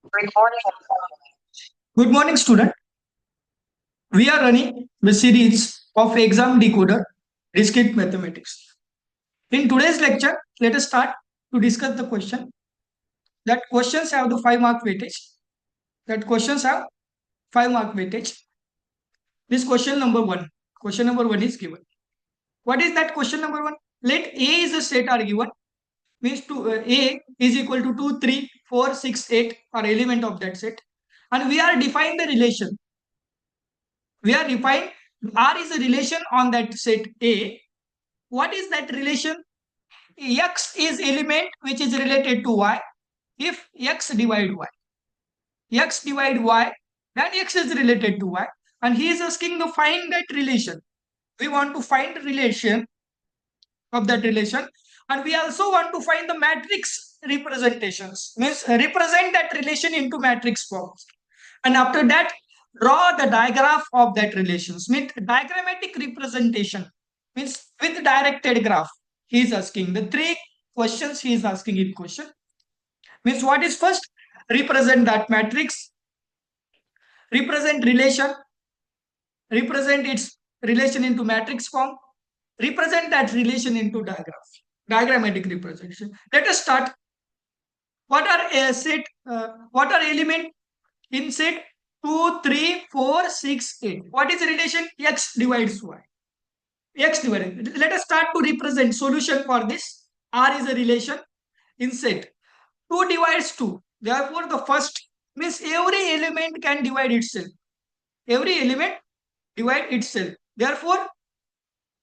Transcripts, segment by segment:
Good morning. Good morning, student. We are running the series of exam decoder, discrete mathematics. In today's lecture, let us start to discuss the question that questions have the 5 mark weightage. That questions have 5 mark weightage. This question number one. Question number one is given. What is that question number one? Let A is a set are given. Means A is equal to 2, 3, 4, 6, 8 are element of that set. And we are defining the relation. We are defining R is a relation on that set A. What is that relation? X is element which is related to Y. If X divide Y, X divide Y, then X is related to Y. And he is asking to find that relation. We want to find the relation of that relation. And we also want to find the matrix representations. Means represent that relation into matrix forms. And after that, draw the diagram of that relations. Means diagrammatic representation. Means with directed graph. He is asking the three questions he is asking in question. Means what is first? Represent that matrix, represent relation, represent its relation into matrix form, represent that relation into diagrammatic representation. Let us start. What are a set? What are element in set 2, 3, 4, 6, 8? What is the relation? X divides Y. X divided. Let us start to represent solution for this. R is a relation in set. 2 divides 2. Therefore, the first means every element can divide itself. Every element divide itself. Therefore,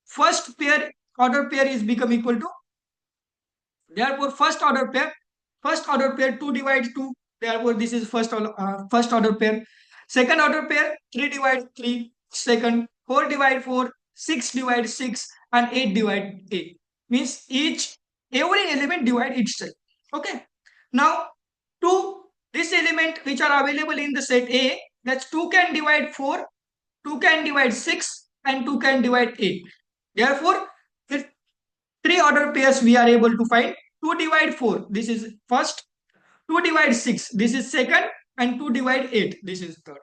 first pair order pair is become equal to. Therefore, first order pair 2 divides 2. Therefore, this is first order pair. Second order pair 3 divide 3. Second 4 divide 4. 6 divide 6 and 8 divide 8. Means every element divide itself. Okay. Now, 2, this element which are available in the set A, that's 2 can divide 4, 2 can divide 6 and 2 can divide 8. Therefore, with 3 order pairs we are able to find 2 divide 4, this is first, 2 divide 6, this is second, and 2 divide 8, this is third.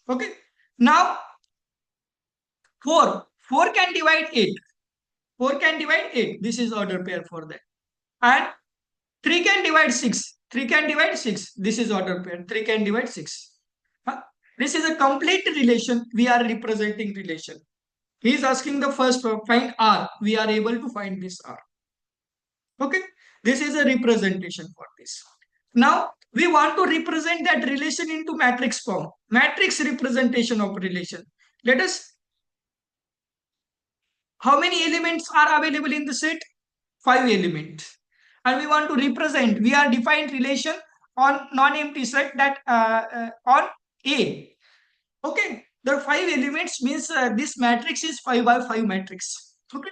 Okay. Now, 4 can divide 8. 4 can divide 8. This is order pair for that. And 3 can divide 6. 3 can divide 6. This is order pair. 3 can divide 6. Huh? This is a complete relation. We are representing relation. He is asking the first find R. We are able to find this R. Okay. This is a representation for this. Now, we want to represent that relation into matrix form. Matrix representation of relation. Let us, how many elements are available in the set? 5 elements. And we want to represent, we are defined relation on non-empty set that on A. Okay, there are 5 elements means this matrix is 5 by 5 matrix. Okay,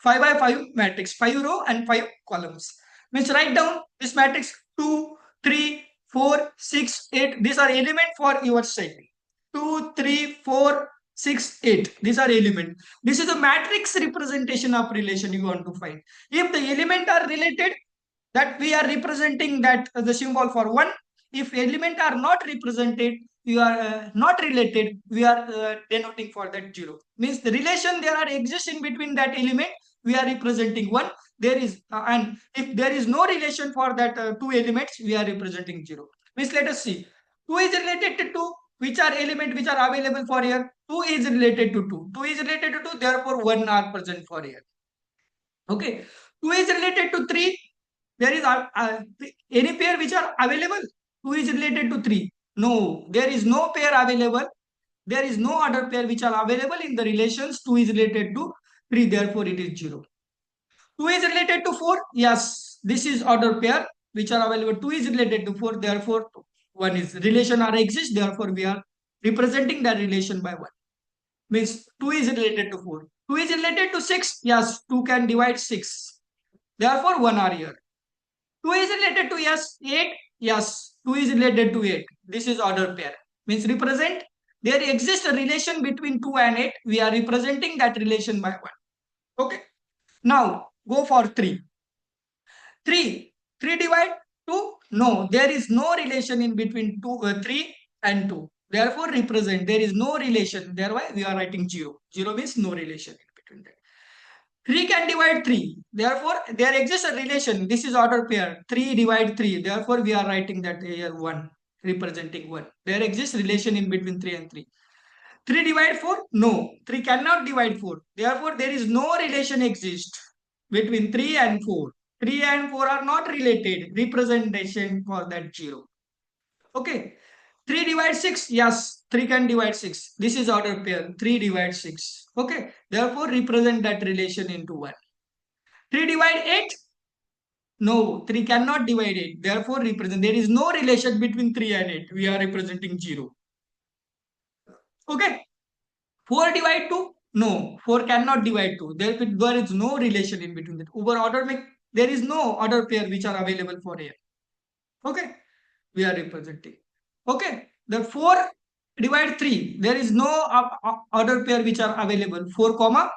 5 by 5 matrix, 5 row and 5 columns. Means write down this matrix 2, 3, 4, 6, 8. These are element for your set. 2, 3, 4, 6, 8. These are element. This is a matrix representation of relation you want to find. If the element are related, that we are representing that the symbol for 1. If element are not represented, you are not related, we are denoting for that 0. Means the relation there are exists in between that element, we are representing 1. There is and if there is no relation for that 2 elements, we are representing 0. Means let us see. 2 is related to 2. Which are element which are available for here? 2 is related to 2. 2 is related to 2. Therefore, 1 are present for here. Okay. 2 is related to 3. There is any pair which are available. 2 is related to 3. No, there is no pair available. There is no other pair which are available in the relations. 2 is related to 3. Therefore, it is 0. 2 is related to 4. Yes, this is order pair which are available. 2 is related to 4. Therefore, 1 is relation are exist. Therefore, we are representing that relation by 1. Means 2 is related to 4. 2 is related to 6. Yes, 2 can divide 6. Therefore, 1 are here. 2 is related to yes, 8. Yes, 2 is related to 8. This is order pair. Means represent. There exists a relation between 2 and 8. We are representing that relation by 1. Okay. Now, go for 3. 3. 3 divide 2. No, there is no relation in between 3 and 2. Therefore, represent. There is no relation. Thereby, we are writing 0. 0 means no relation in between that. 3 can divide 3. Therefore, there exists a relation. This is order pair. 3 divide 3. Therefore, we are writing that here 1, representing 1. There exists relation in between 3 and 3. 3 divide 4? No. 3 cannot divide 4. Therefore, there is no relation exist between 3 and 4. 3 and 4 are not related. Representation for that 0. Okay. 3 divide 6? Yes. 3 can divide 6. This is order pair. 3 divide 6. Okay. Therefore, represent that relation into 1. 3 divide 8? No. 3 cannot divide 8. Therefore, represent. There is no relation between 3 and 8. We are representing 0. Okay. 4 divide 2? No, 4 cannot divide 2. There is no relation in between that. Over order make there is no order pair which are available for A. Okay, we are representing. Okay, the 4 divide 3. There is no order pair which are available. 4 comma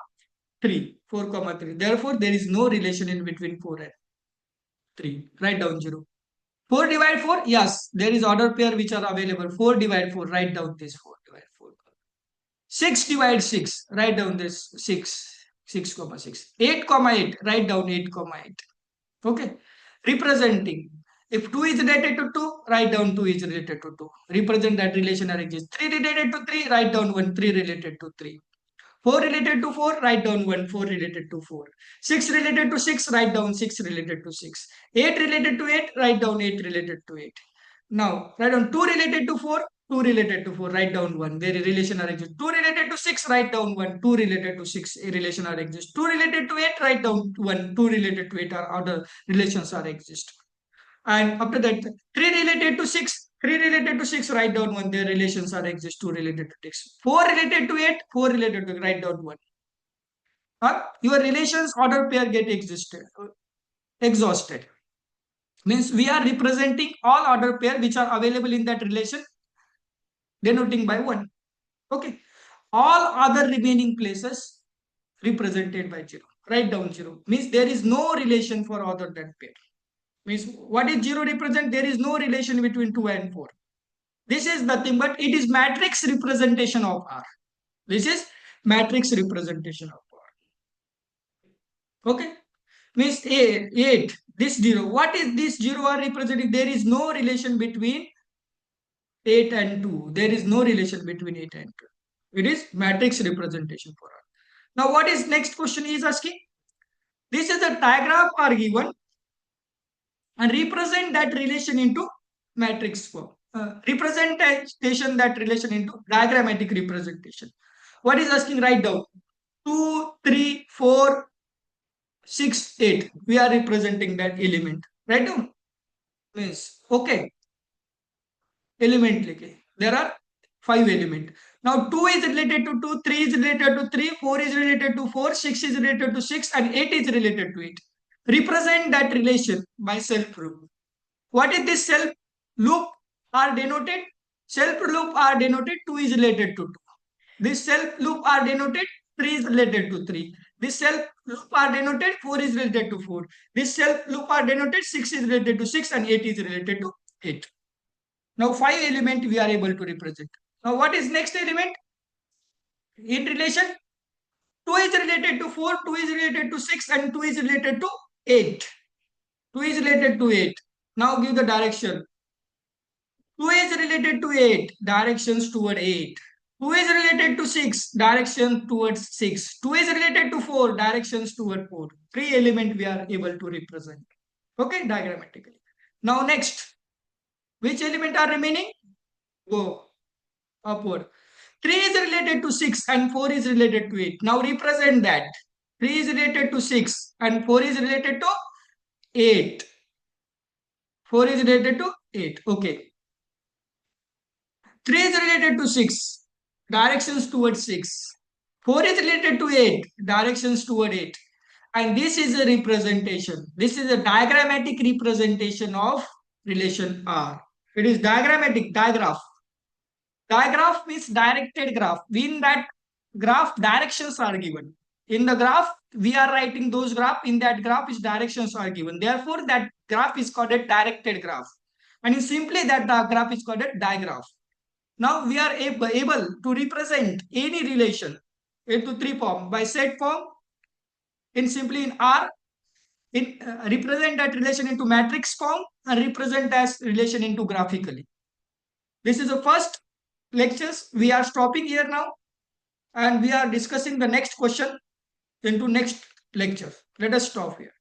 3. 4 comma 3. Therefore, there is no relation in between 4 and 3. Write down 0. 4 divide 4? Yes, there is order pair which are available. 4 divide 4. Write down this 4 divide 4. 6 divide 6. Write down this 6. 6 comma 6. 8 comma 8. Write down 8 comma 8. Okay. Representing. If 2 is related to 2, write down 2 is related to 2. Represent that relation or exists. 3 related to 3, write down 1. 3 related to 3. 4 related to 4, write down 1. 4 related to 4. 6 related to 6, write down 6 related to 6. 8 related to 8, write down 8 related to 8. Now, write down 2 related to 4, 2 related to 4, write down 1. Their relation are exist. 2 related to 6, write down 1. 2 related to 6, a relation are exist. 2 related to 8, write down 1. 2 related to 8 are other relations are exist. And after that, 3 related to 6, 3 related to 6, write down 1. Their relations are exist. 2 related to 6. 4 related to 8, 4 related to write down 1. Your relations order pair get exhausted. Means we are representing all order pair which are available in that relation denoting by 1. Okay. All other remaining places represented by 0. Write down 0. Means there is no relation for other than pair. Means what is 0 represent? There is no relation between 2 and 4. This is nothing but it is matrix representation of R. This is matrix representation of R. Okay. Means 8. This 0. What is this 0 are representing? There is no relation between 8 and 2. There is no relation between 8 and 2. It is matrix representation for R. Now, what is next question is asking? This is a diagram are given and represent that relation into matrix form. Representation that relation into diagrammatic representation. What is asking? Write down 2, 3, 4, 6, 8. We are representing that element. Write down. Means okay. Element लिखे. There are 5 elements. Now 2 is related to 2, 3 is related to 3, 4 is related to 4, 6 is related to 6, and 8 is related to 8. Represent that relation by self loop. What is this self loop are denoted? Self loop are denoted 2 is related to 2. This self loop are denoted 3 is related to 3. This self loop are denoted 4 is related to 4. This self loop are denoted 6 is related to 6 and 8 is related to 8. Now 5 element we are able to represent. Now what is next element? In relation 2 is related to 4, 2 is related to 6 and 2 is related to 8. 2 is related to 8. Now give the direction. 2 is related to 8, directions toward 8. 2 is related to 6, direction towards 6. 2 is related to 4, directions toward 4. 3 element we are able to represent. Okay, diagrammatically. Now next, which element are remaining? Go upward. 3 is related to 6 and 4 is related to 8. Now represent that. 3 is related to 6 and 4 is related to 8. 4 is related to 8. Okay. 3 is related to 6. Directions towards 6. 4 is related to 8. Directions toward 8. And this is a representation. This is a diagrammatic representation of relation R. It is diagrammatic, digraph. Digraph means directed graph. In that graph, directions are given. In the graph, we are writing those graph. In that graph, is directions are given. Therefore, that graph is called a directed graph. and in simply that the graph is called a digraph. Now we are able to represent any relation into three form by set form, in simply in R, in represent that relation into matrix form, and represent as relation into graphically. This is the first lectures. We are stopping here now, and we are discussing the next question into next lecture. Let us stop here.